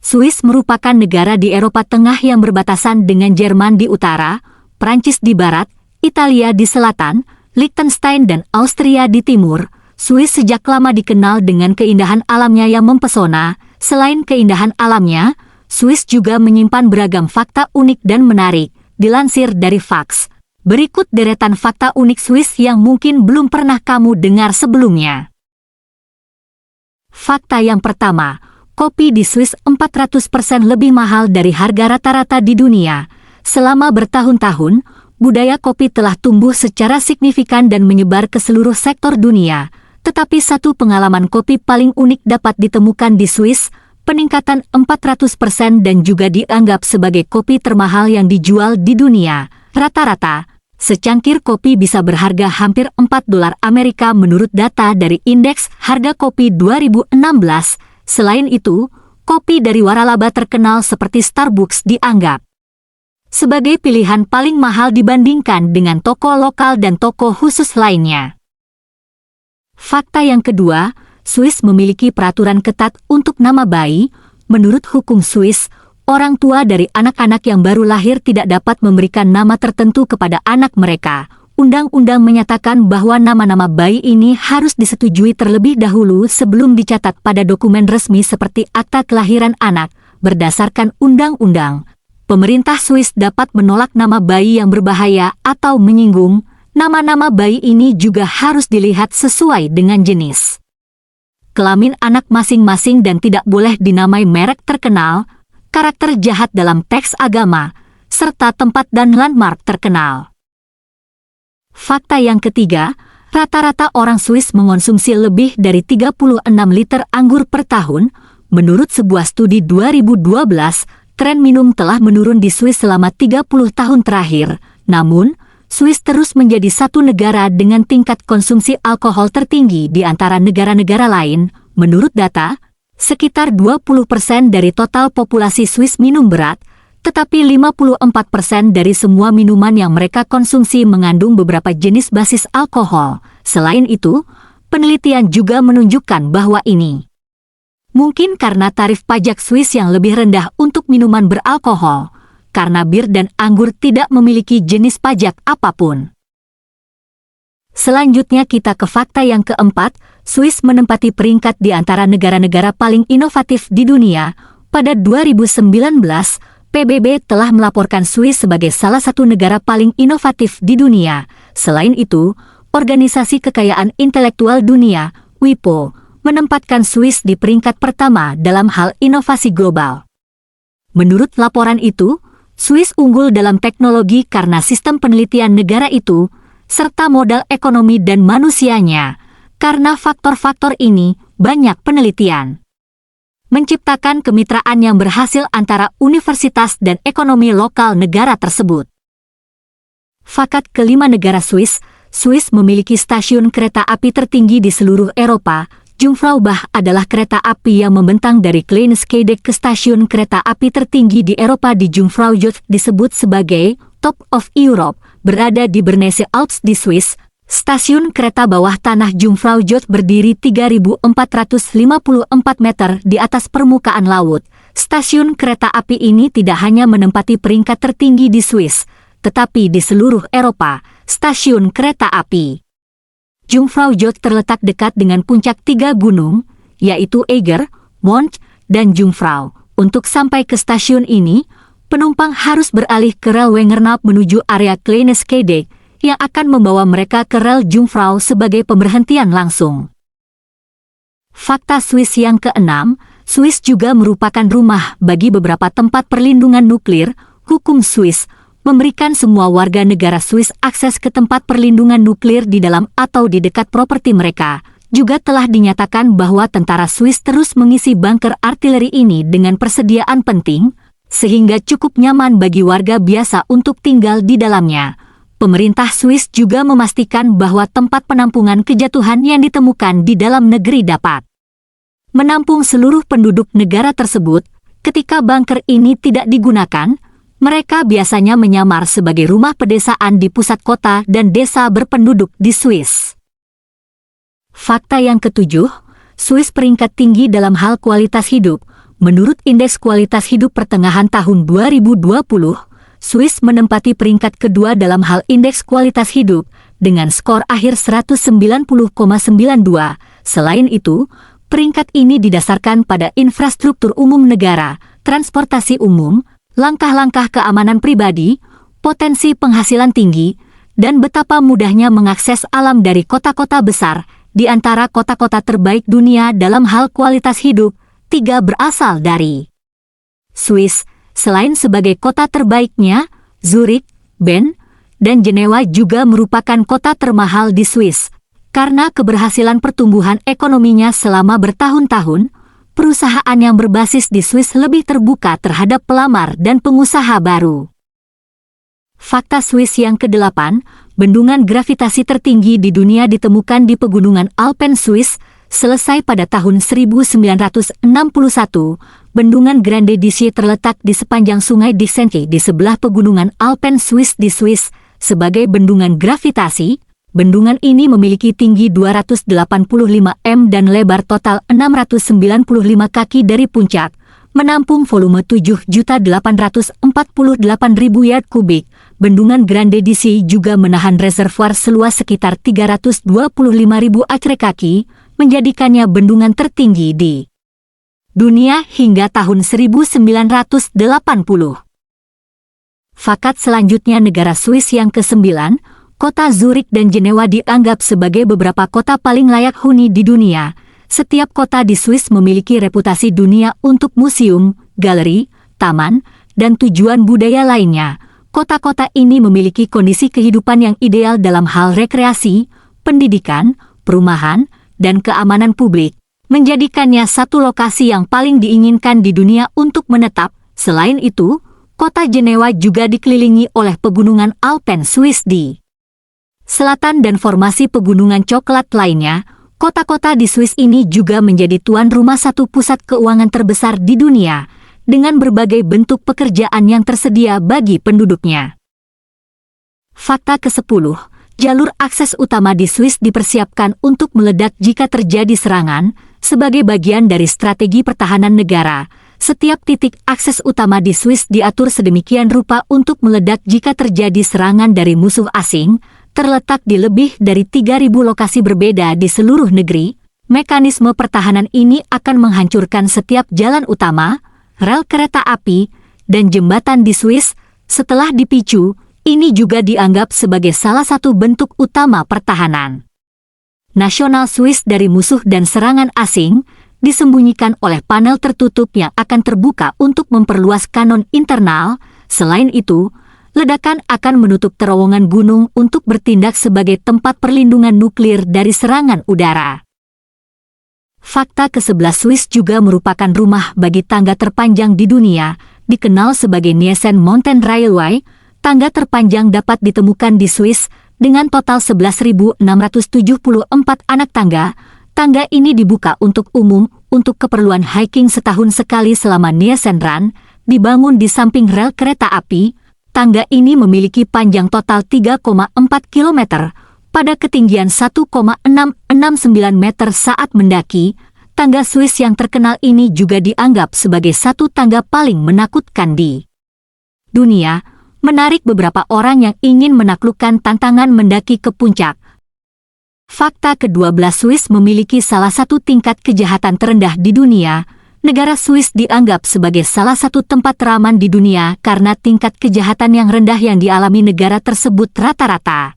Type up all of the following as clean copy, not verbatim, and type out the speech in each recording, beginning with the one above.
Swiss merupakan negara di Eropa Tengah yang berbatasan dengan Jerman di utara, Prancis di barat, Italia di selatan, Liechtenstein dan Austria di timur. Swiss sejak lama dikenal dengan keindahan alamnya yang mempesona. Selain keindahan alamnya, Swiss juga menyimpan beragam fakta unik dan menarik. Dilansir dari Fax, berikut deretan fakta unik Swiss yang mungkin belum pernah kamu dengar sebelumnya. Fakta yang pertama, kopi di Swiss 400% lebih mahal dari harga rata-rata di dunia. Selama bertahun-tahun, budaya kopi telah tumbuh secara signifikan dan menyebar ke seluruh sektor dunia. Tetapi satu pengalaman kopi paling unik dapat ditemukan di Swiss, peningkatan 400% dan juga dianggap sebagai kopi termahal yang dijual di dunia. Rata-rata, secangkir kopi bisa berharga hampir $4 Amerika menurut data dari Indeks Harga Kopi 2016. Selain itu, kopi dari waralaba terkenal seperti Starbucks dianggap sebagai pilihan paling mahal dibandingkan dengan toko lokal dan toko khusus lainnya. Fakta yang kedua, Swiss memiliki peraturan ketat untuk nama bayi. Menurut hukum Swiss, orang tua dari anak-anak yang baru lahir tidak dapat memberikan nama tertentu kepada anak mereka. Undang-undang menyatakan bahwa nama-nama bayi ini harus disetujui terlebih dahulu sebelum dicatat pada dokumen resmi seperti akta kelahiran anak. Berdasarkan undang-undang, pemerintah Swiss dapat menolak nama bayi yang berbahaya atau menyinggung. Nama-nama bayi ini juga harus dilihat sesuai dengan jenis kelamin anak masing-masing dan tidak boleh dinamai merek terkenal, karakter jahat dalam teks agama, serta tempat dan landmark terkenal. Fakta yang ketiga, rata-rata orang Swiss mengonsumsi lebih dari 36 liter anggur per tahun. Menurut sebuah studi 2012, tren minum telah menurun di Swiss selama 30 tahun terakhir. Namun, Swiss terus menjadi satu negara dengan tingkat konsumsi alkohol tertinggi di antara negara-negara lain. Menurut data, sekitar 20% dari total populasi Swiss minum berat, tetapi 54% dari semua minuman yang mereka konsumsi mengandung beberapa jenis basis alkohol. Selain itu, penelitian juga menunjukkan bahwa ini mungkin karena tarif pajak Swiss yang lebih rendah untuk minuman beralkohol, karena bir dan anggur tidak memiliki jenis pajak apapun. Selanjutnya kita ke fakta yang keempat, Swiss menempati peringkat di antara negara-negara paling inovatif di dunia. Pada 2019, PBB telah melaporkan Swiss sebagai salah satu negara paling inovatif di dunia. Selain itu, Organisasi Kekayaan Intelektual Dunia, WIPO, menempatkan Swiss di peringkat pertama dalam hal inovasi global. Menurut laporan itu, Swiss unggul dalam teknologi karena sistem penelitian negara itu, serta modal ekonomi dan manusianya. Karena faktor-faktor ini, banyak penelitian menciptakan kemitraan yang berhasil antara universitas dan ekonomi lokal negara tersebut. Fakat kelima negara Swiss, Swiss memiliki stasiun kereta api tertinggi di seluruh Eropa. Jungfraubach adalah kereta api yang membentang dari Kleines Scheidegg ke stasiun kereta api tertinggi di Eropa di Jungfraujoch disebut sebagai Top of Europe, berada di Bernese Alps di Swiss. Stasiun kereta bawah tanah Jungfraujoch berdiri 3.454 meter di atas permukaan laut. Stasiun kereta api ini tidak hanya menempati peringkat tertinggi di Swiss, tetapi di seluruh Eropa. Stasiun kereta api Jungfraujoch terletak dekat dengan puncak 3 gunung, yaitu Eiger, Mont, dan Jungfrau. Untuk sampai ke stasiun ini, penumpang harus beralih ke rel Wengernalp menuju area Kleines Scheidegg, yang akan membawa mereka ke rel Jungfrau sebagai pemberhentian langsung. Fakta Swiss yang keenam, Swiss juga merupakan rumah bagi beberapa tempat perlindungan nuklir. Hukum Swiss memberikan semua warga negara Swiss akses ke tempat perlindungan nuklir di dalam atau di dekat properti mereka. Juga telah dinyatakan bahwa tentara Swiss terus mengisi bunker artileri ini dengan persediaan penting, sehingga cukup nyaman bagi warga biasa untuk tinggal di dalamnya. Pemerintah Swiss juga memastikan bahwa tempat penampungan kejatuhan yang ditemukan di dalam negeri dapat menampung seluruh penduduk negara tersebut. Ketika bunker ini tidak digunakan, mereka biasanya menyamar sebagai rumah pedesaan di pusat kota dan desa berpenduduk di Swiss. Fakta yang ketujuh, Swiss peringkat tinggi dalam hal kualitas hidup. menurut Indeks Kualitas Hidup pertengahan tahun 2020, Swiss menempati peringkat kedua dalam hal Indeks Kualitas Hidup dengan skor akhir 190,92. Selain itu, peringkat ini didasarkan pada infrastruktur umum negara, transportasi umum, langkah-langkah keamanan pribadi, potensi penghasilan tinggi, dan betapa mudahnya mengakses alam dari kota-kota besar. Di antara kota-kota terbaik dunia dalam hal kualitas hidup, 3 berasal dari Swiss. Selain sebagai kota terbaiknya, Zurich, Bern, dan Jenewa juga merupakan kota termahal di Swiss. Karena keberhasilan pertumbuhan ekonominya selama bertahun-tahun, perusahaan yang berbasis di Swiss lebih terbuka terhadap pelamar dan pengusaha baru. Fakta Swiss yang ke-8, bendungan gravitasi tertinggi di dunia ditemukan di pegunungan Alpen Swiss. Selesai pada tahun 1961, bendungan Grande Dixie terletak di sepanjang sungai Dixenke di sebelah pegunungan Alpen Swiss di Swiss. Sebagai bendungan gravitasi, bendungan ini memiliki tinggi 285 m dan lebar total 695 kaki dari puncak, menampung volume 7.848.000 yard kubik. Bendungan Grande Dixie juga menahan reservoir seluas sekitar 325.000 acre kaki, menjadikannya bendungan tertinggi di dunia hingga tahun 1980. Fakat selanjutnya negara Swiss yang ke-9, kota Zurich dan Jenewa dianggap sebagai beberapa kota paling layak huni di dunia. Setiap kota di Swiss memiliki reputasi dunia untuk museum, galeri, taman, dan tujuan budaya lainnya. Kota-kota ini memiliki kondisi kehidupan yang ideal dalam hal rekreasi, pendidikan, perumahan, dan keamanan publik, menjadikannya satu lokasi yang paling diinginkan di dunia untuk menetap. Selain itu, kota Jenewa juga dikelilingi oleh pegunungan Alpen Swiss di selatan dan formasi pegunungan coklat lainnya. Kota-kota di Swiss ini juga menjadi tuan rumah satu pusat keuangan terbesar di dunia, dengan berbagai bentuk pekerjaan yang tersedia bagi penduduknya. Fakta ke-10, jalur akses utama di Swiss dipersiapkan untuk meledak jika terjadi serangan. Sebagai bagian dari strategi pertahanan negara, setiap titik akses utama di Swiss diatur sedemikian rupa untuk meledak jika terjadi serangan dari musuh asing. Terletak di lebih dari 3.000 lokasi berbeda di seluruh negeri. Mekanisme pertahanan ini akan menghancurkan setiap jalan utama, rel kereta api, dan jembatan di Swiss. Setelah dipicu, ini juga dianggap sebagai salah satu bentuk utama pertahanan nasional Swiss dari musuh dan serangan asing, disembunyikan oleh panel tertutup yang akan terbuka untuk memperluas kanon internal. Selain itu, ledakan akan menutup terowongan gunung untuk bertindak sebagai tempat perlindungan nuklir dari serangan udara. Fakta ke-11, Swiss juga merupakan rumah bagi tangga terpanjang di dunia, dikenal sebagai Niesen Mountain Railway. Tangga terpanjang dapat ditemukan di Swiss dengan total 11.674 anak tangga. Tangga ini dibuka untuk umum untuk keperluan hiking setahun sekali selama Niesen Run, dibangun di samping rel kereta api. Tangga ini memiliki panjang total 3,4 km. Pada ketinggian 1,669 meter saat mendaki, tangga Swiss yang terkenal ini juga dianggap sebagai satu tangga paling menakutkan di dunia, menarik beberapa orang yang ingin menaklukkan tantangan mendaki ke puncak. Fakta ke-12, Swiss memiliki salah satu tingkat kejahatan terendah di dunia. Negara Swiss dianggap sebagai salah satu tempat teraman di dunia karena tingkat kejahatan yang rendah yang dialami negara tersebut rata-rata.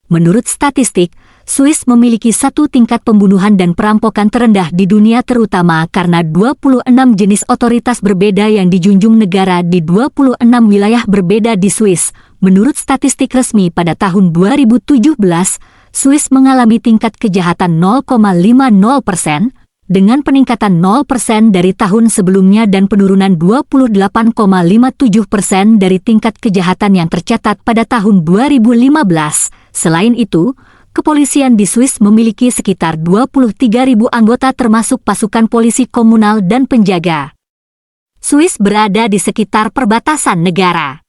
Menurut statistik, Swiss memiliki satu tingkat pembunuhan dan perampokan terendah di dunia, terutama karena 26 jenis otoritas berbeda yang dijunjung negara di 26 wilayah berbeda di Swiss. Menurut statistik resmi pada tahun 2017, Swiss mengalami tingkat kejahatan 0,50%, dengan peningkatan 0% dari tahun sebelumnya dan penurunan 28,57% dari tingkat kejahatan yang tercatat pada tahun 2015. Selain itu, kepolisian di Swiss memiliki sekitar 23.000 anggota termasuk pasukan polisi komunal dan penjaga. Swiss berada di sekitar perbatasan negara